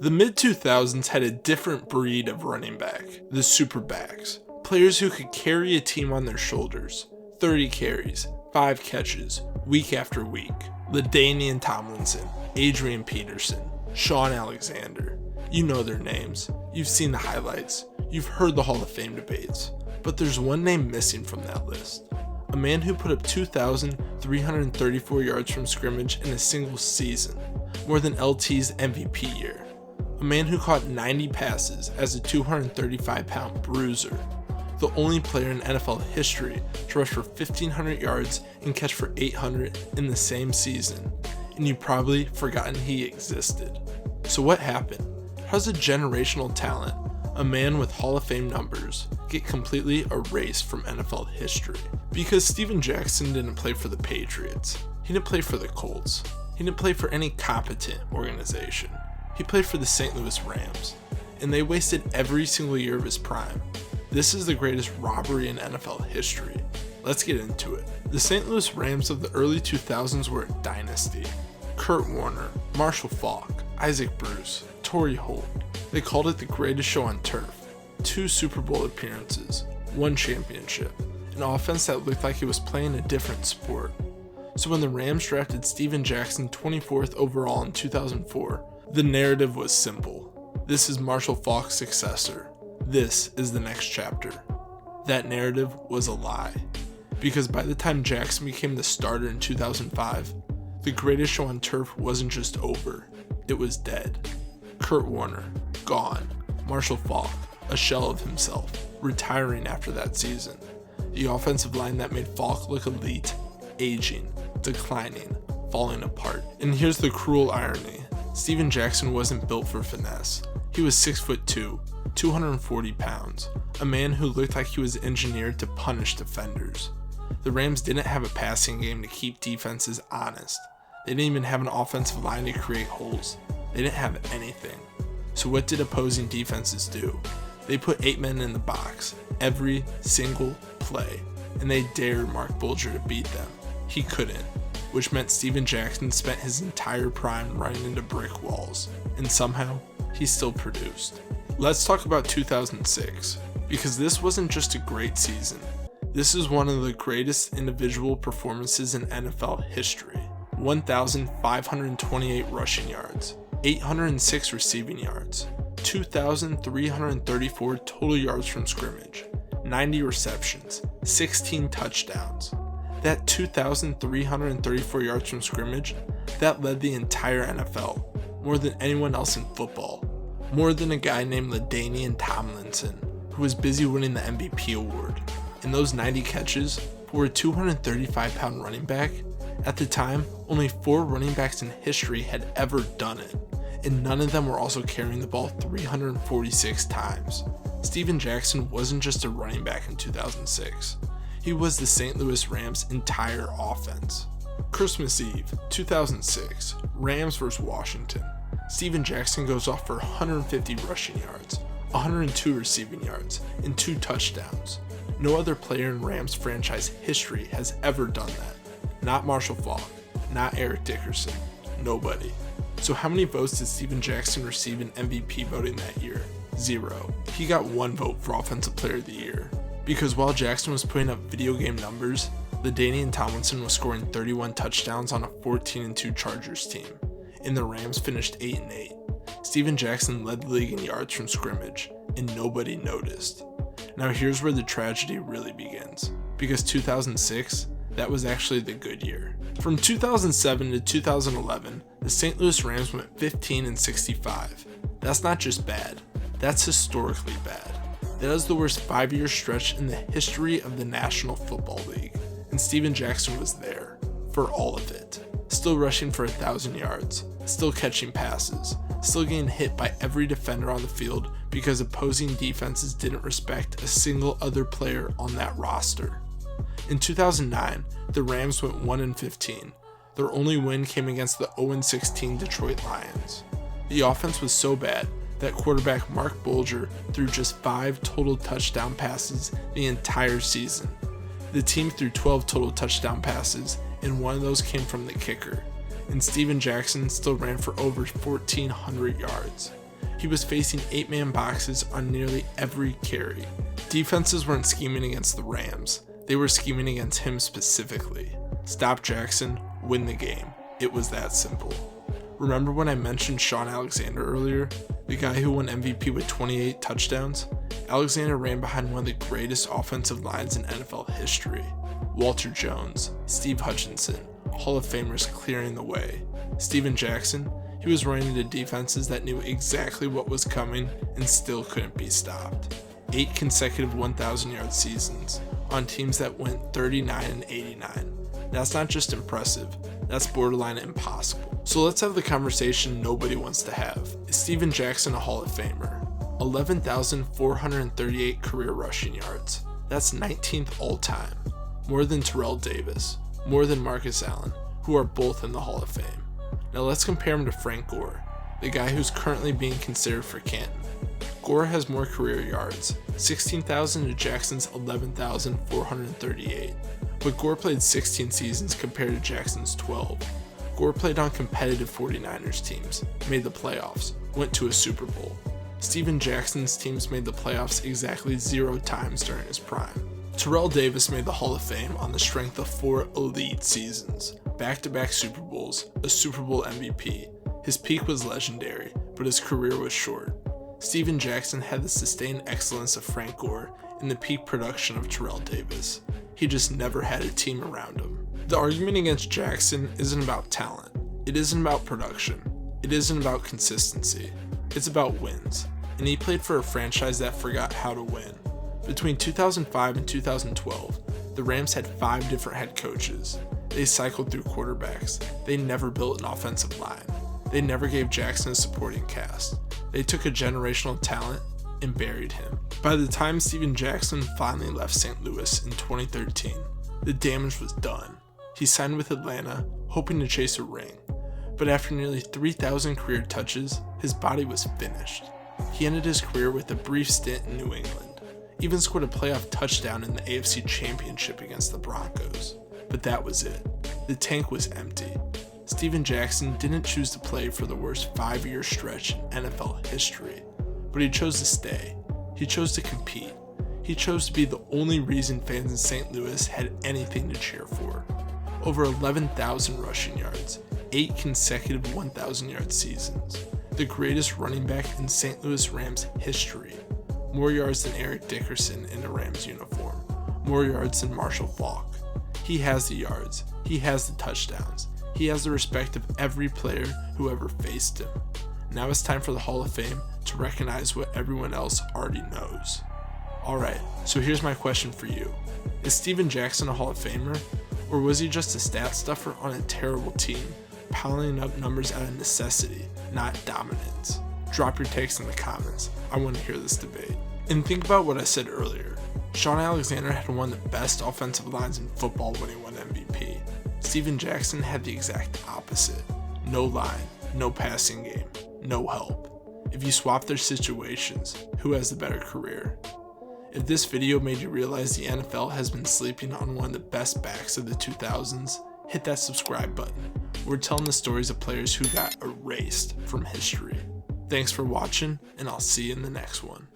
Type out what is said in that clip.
The mid-2000s had a different breed of running back, the superbacks. Players who could carry a team on their shoulders. 30 carries, 5 catches, week after week. LaDainian Tomlinson, Adrian Peterson, Sean Alexander. You know their names. You've seen the highlights. You've heard the Hall of Fame debates. But there's one name missing from that list. A man who put up 2,334 yards from scrimmage in a single season, more than LT's MVP year. A man who caught 90 passes as a 235-pound bruiser. The only player in NFL history to rush for 1,500 yards and catch for 800 in the same season. And you've probably forgotten he existed. So what happened? How does a generational talent, a man with Hall of Fame numbers, get completely erased from NFL history? Because Steven Jackson didn't play for the Patriots. He didn't play for the Colts. He didn't play for any competent organization. He played for the St. Louis Rams, and they wasted every single year of his prime. This is the greatest robbery in NFL history. Let's get into it. The St. Louis Rams of the early 2000s were a dynasty. Kurt Warner, Marshall Faulk, Isaac Bruce, Torrey Holt. They called it the greatest show on turf. 2 Super Bowl appearances, 1 championship, an offense that looked like it was playing a different sport. So when the Rams drafted Steven Jackson 24th overall in 2004, the narrative was simple. This is Marshall Faulk's successor. This is the next chapter. That narrative was a lie. Because by the time Jackson became the starter in 2005, the greatest show on turf wasn't just over, it was dead. Kurt Warner, gone. Marshall Faulk, a shell of himself, retiring after that season. The offensive line that made Faulk look elite, aging, declining, falling apart. And here's the cruel irony. Steven Jackson wasn't built for finesse. He was 6'2", 240 pounds, a man who looked like he was engineered to punish defenders. The Rams didn't have a passing game to keep defenses honest. They didn't even have an offensive line to create holes. They didn't have anything. So what did opposing defenses do? They put 8 men in the box every single play, and they dared Mark Bulger to beat them. He couldn't, which meant Steven Jackson spent his entire prime running into brick walls, and somehow he still produced. Let's talk about 2006, because this wasn't just a great season. This is one of the greatest individual performances in NFL history. 1,528 rushing yards, 806 receiving yards, 2,334 total yards from scrimmage, 90 receptions, 16 touchdowns. That 2,334 yards from scrimmage, that led the entire NFL, more than anyone else in football, more than a guy named LaDainian Tomlinson, who was busy winning the MVP award. And those 90 catches, for a 235-pound running back, at the time, only 4 running backs in history had ever done it, and none of them were also carrying the ball 346 times. Steven Jackson wasn't just a running back in 2006. He was the St. Louis Rams' entire offense. Christmas Eve, 2006, Rams vs. Washington. Steven Jackson goes off for 150 rushing yards, 102 receiving yards, and 2 touchdowns. No other player in Rams franchise history has ever done that. Not Marshall Faulk, not Eric Dickerson, nobody. So how many votes did Steven Jackson receive in MVP voting that year? 0. He got 1 vote for Offensive Player of the Year. Because while Jackson was putting up video game numbers, LaDainian Tomlinson was scoring 31 touchdowns on a 14-2 Chargers team, and the Rams finished 8-8. Steven Jackson led the league in yards from scrimmage, and nobody noticed. Now here's where the tragedy really begins, because 2006, that was actually the good year. From 2007 to 2011, the St. Louis Rams went 15-65. That's not just bad, that's historically bad. That is the worst 5-year stretch in the history of the National Football League, and Steven Jackson was there for all of it. Still rushing for 1,000 yards, still catching passes, still getting hit by every defender on the field because opposing defenses didn't respect a single other player on that roster. In 2009, the Rams went 1-15. Their only win came against the 0-16 Detroit Lions. The offense was so bad that quarterback Mark Bulger threw just 5 total touchdown passes the entire season. The team threw 12 total touchdown passes, and 1 of those came from the kicker. And Steven Jackson still ran for over 1,400 yards. He was facing 8-man boxes on nearly every carry. Defenses weren't scheming against the Rams, they were scheming against him specifically. Stop Jackson, win the game. It was that simple. Remember when I mentioned Shaun Alexander earlier? The guy who won MVP with 28 touchdowns? Alexander ran behind one of the greatest offensive lines in NFL history. Walter Jones, Steve Hutchinson, Hall of Famers clearing the way. Steven Jackson, he was running into defenses that knew exactly what was coming and still couldn't be stopped. 8 consecutive 1,000-yard seasons on teams that went 39-89. That's not just impressive, that's borderline impossible. So let's have the conversation nobody wants to have. Is Steven Jackson a Hall of Famer? 11,438 career rushing yards. That's 19th all time. More than Terrell Davis, more than Marcus Allen, who are both in the Hall of Fame. Now let's compare him to Frank Gore, the guy who's currently being considered for Canton. Gore has more career yards, 16,000 to Jackson's 11,438. But Gore played 16 seasons compared to Jackson's 12. Gore played on competitive 49ers teams, made the playoffs, went to a Super Bowl. Steven Jackson's teams made the playoffs exactly 0 times during his prime. Terrell Davis made the Hall of Fame on the strength of 4 elite seasons, back-to-back Super Bowls, a Super Bowl MVP. His peak was legendary, but his career was short. Steven Jackson had the sustained excellence of Frank Gore and the peak production of Terrell Davis. He just never had a team around him. The argument against Jackson isn't about talent. It isn't about production. It isn't about consistency. It's about wins. And he played for a franchise that forgot how to win. Between 2005 and 2012, the Rams had 5 different head coaches. They cycled through quarterbacks. They never built an offensive line. They never gave Jackson a supporting cast. They took a generational talent and buried him. By the time Steven Jackson finally left St. Louis in 2013, the damage was done. He signed with Atlanta, hoping to chase a ring. But after nearly 3,000 career touches, his body was finished. He ended his career with a brief stint in New England, even scored a playoff touchdown in the AFC Championship against the Broncos. But that was it. The tank was empty. Steven Jackson didn't choose to play for the worst 5-year stretch in NFL history, but he chose to stay. He chose to compete. He chose to be the only reason fans in St. Louis had anything to cheer for. Over 11,000 rushing yards, 8 consecutive 1,000-yard seasons, the greatest running back in St. Louis Rams history. More yards than Eric Dickerson in a Rams uniform. More yards than Marshall Faulk. He has the yards. He has the touchdowns. He has the respect of every player who ever faced him. Now it's time for the Hall of Fame to recognize what everyone else already knows. Alright, so here's my question for you. Is Steven Jackson a Hall of Famer? Or was he just a stat stuffer on a terrible team, piling up numbers out of necessity, not dominance? Drop your takes in the comments. I want to hear this debate. And think about what I said earlier. Shaun Alexander had one of the best offensive lines in football when he won MVP. Steven Jackson had the exact opposite. No line, no passing game, no help. If you swap their situations, who has the better career? If this video made you realize the NFL has been sleeping on one of the best backs of the 2000s, hit that subscribe button. We're telling the stories of players who got erased from history. Thanks for watching, and I'll see you in the next one.